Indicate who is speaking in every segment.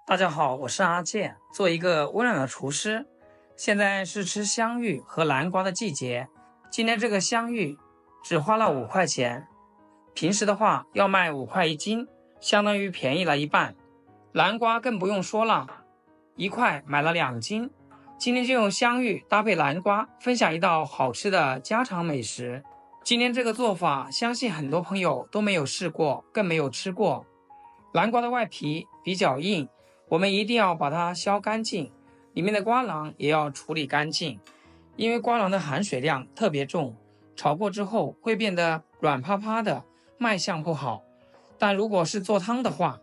Speaker 1: 大家好，我是阿健，做一个温暖的厨师。现在是吃香芋和南瓜的季节，今天这个香芋只花了5块钱，平时的话要卖5块1斤，相当于便宜了一半。南瓜更不用说了，1块买了2斤。今天就用香芋搭配南瓜，分享一道好吃的家常美食。今天这个做法，相信很多朋友都没有试过，更没有吃过。南瓜的外皮比较硬，我们一定要把它削干净，里面的瓜瓤也要处理干净，因为瓜瓤的含水量特别重，炒过之后会变得软趴趴的，卖相不好。但如果是做汤的话，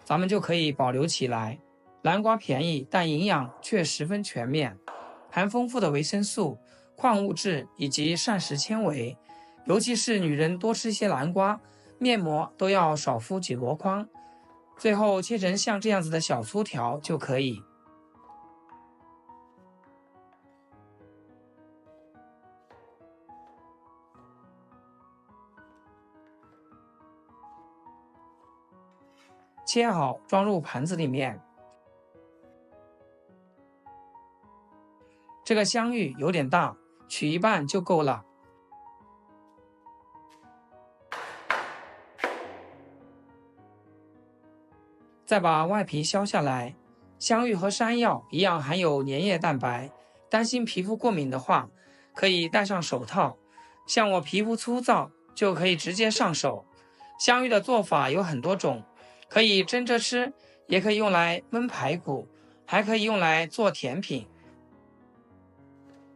Speaker 1: 咱们就可以保留起来。南瓜便宜，但营养却十分全面，含丰富的维生素、矿物质以及膳食纤维，尤其是女人多吃些南瓜，面膜都要少敷几箩筐。最后切成像这样子的小粗条就可以。切好装入盘子里面。这个香芋有点大，取一半就够了。再把外皮削下来。香芋和山药一样含有粘液蛋白，担心皮肤过敏的话，可以戴上手套。像我皮肤粗糙，就可以直接上手。香芋的做法有很多种，可以蒸着吃，也可以用来焖排骨，还可以用来做甜品。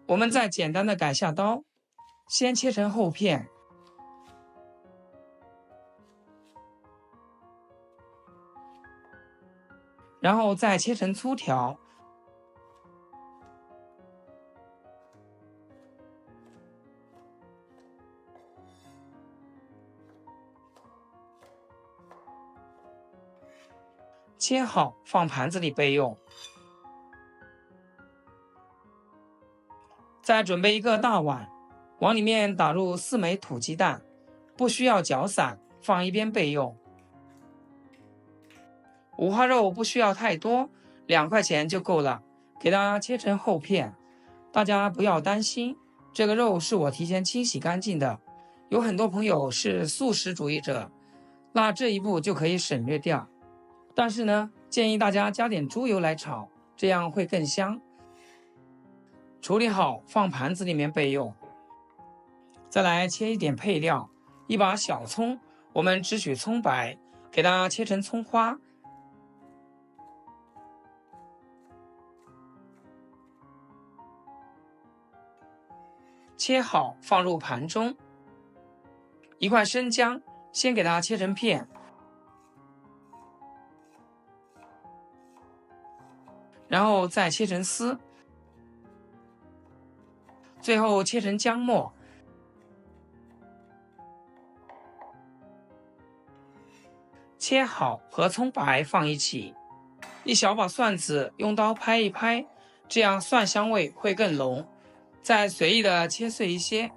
Speaker 1: 我们再简单的改下刀，先切成厚片，然后再切成粗条，切好放盘子里备用。再准备一个大碗，往里面打入4枚土鸡蛋，不需要搅散，放一边备用。五花肉不需要太多，2块钱就够了，给它切成厚片。大家不要担心，这个肉是我提前清洗干净的。有很多朋友是素食主义者，那这一步就可以省略掉。但是呢，建议大家加点猪油来炒，这样会更香。处理好放盘子里面备用。再来切一点配料，一把小葱，我们只取葱白，给它切成葱花。切好放入盘中。一块生姜，先给它切成片，然后再切成丝，最后切成姜末。切好和葱白放一起，一小把蒜子用刀拍一拍，这样蒜香味会更浓。再随意的切碎一些，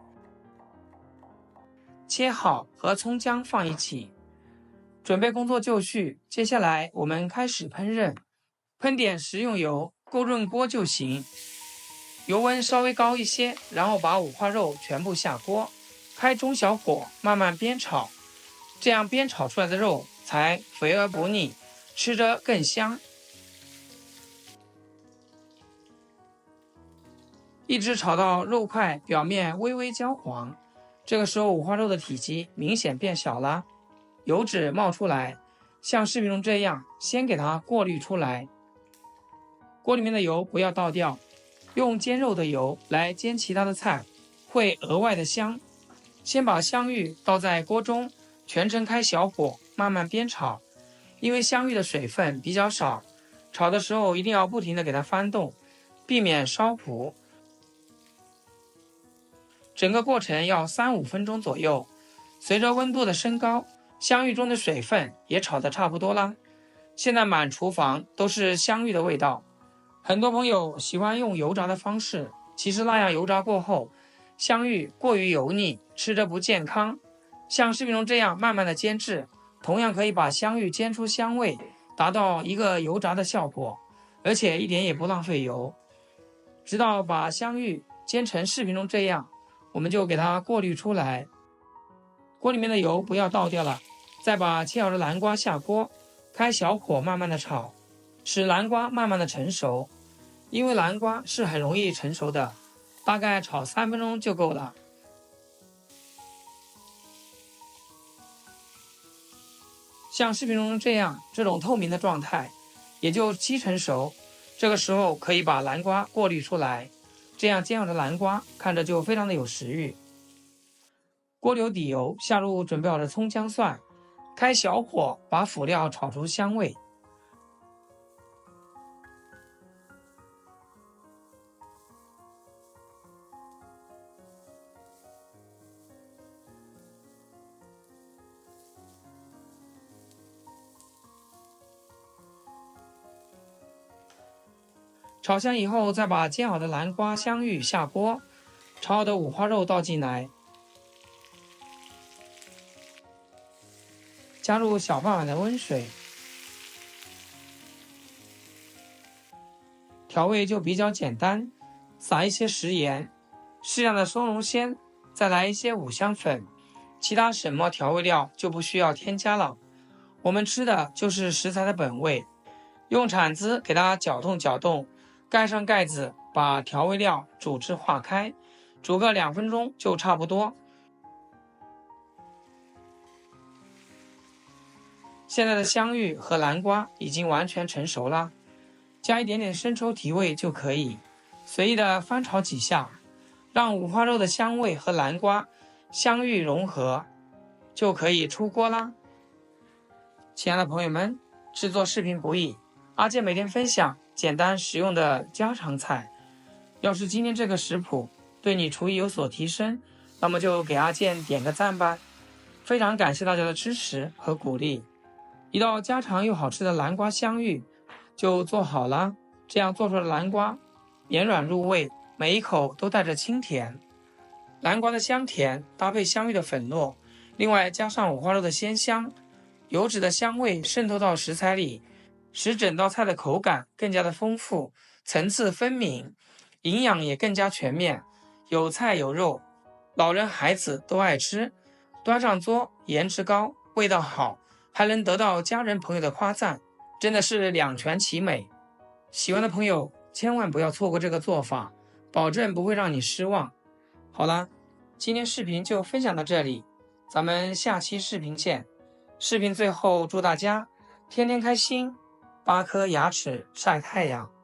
Speaker 1: 切好和葱姜放一起。准备工作就绪，接下来我们开始烹饪。喷点食用油，够润锅就行。油温稍微高一些，然后把五花肉全部下锅，开中小火慢慢煸炒，这样煸炒出来的肉才肥而不腻，吃着更香。一直炒到肉块表面微微焦黄，这个时候五花肉的体积明显变小了，油脂冒出来，像视频中这样，先给它过滤出来。锅里面的油不要倒掉，用煎肉的油来煎其他的菜，会额外的香。先把香芋倒在锅中，全程开小火慢慢煸炒，因为香芋的水分比较少，炒的时候一定要不停的给它翻动，避免烧糊。整个过程要3-5分钟左右。随着温度的升高，香芋中的水分也炒得差不多啦。现在满厨房都是香芋的味道。很多朋友喜欢用油炸的方式，其实那样油炸过后，香芋过于油腻，吃着不健康。像视频中这样慢慢的煎制，同样可以把香芋煎出香味，达到一个油炸的效果，而且一点也不浪费油。直到把香芋煎成视频中这样，我们就给它过滤出来。锅里面的油不要倒掉了，再把切好的南瓜下锅，开小火慢慢的炒，使南瓜慢慢的成熟。因为南瓜是很容易成熟的，大概炒3分钟就够了。像视频中这样，这种透明的状态，也就70%熟。这个时候可以把南瓜过滤出来，这样煎好的南瓜看着就非常的有食欲。锅留底油，下入准备好的葱姜蒜，开小火把辅料炒出香味。炒香以后，再把煎好的南瓜、香芋下锅，炒好的五花肉倒进来，加入小半碗的温水，调味就比较简单，撒一些食盐，适量的松茸鲜，再来一些五香粉，其他什么调味料就不需要添加了。我们吃的就是食材的本味，用铲子给它搅动搅动，盖上盖子，把调味料煮至化开，煮个2分钟就差不多。现在的香芋和南瓜已经完全成熟了，加一点点生抽提味就可以，随意的翻炒几下，让五花肉的香味和南瓜、香芋融合，就可以出锅啦。亲爱的朋友们，制作视频不易，阿健每天分享简单实用的家常菜。要是今天这个食谱对你厨艺有所提升，那么就给阿健点个赞吧。非常感谢大家的支持和鼓励。一道家常又好吃的南瓜香芋就做好了，这样做出的南瓜绵软入味，每一口都带着清甜。南瓜的香甜搭配香芋的粉糯，另外加上五花肉的鲜香，油脂的香味渗透到食材里，使整道菜的口感更加的丰富，层次分明，营养也更加全面，有菜有肉，老人孩子都爱吃。端上桌，颜值高，味道好，还能得到家人朋友的夸赞，真的是两全其美。喜欢的朋友千万不要错过这个做法，保证不会让你失望。好啦，今天视频就分享到这里，咱们下期视频见。视频最后祝大家天天开心，8颗牙齿晒太阳。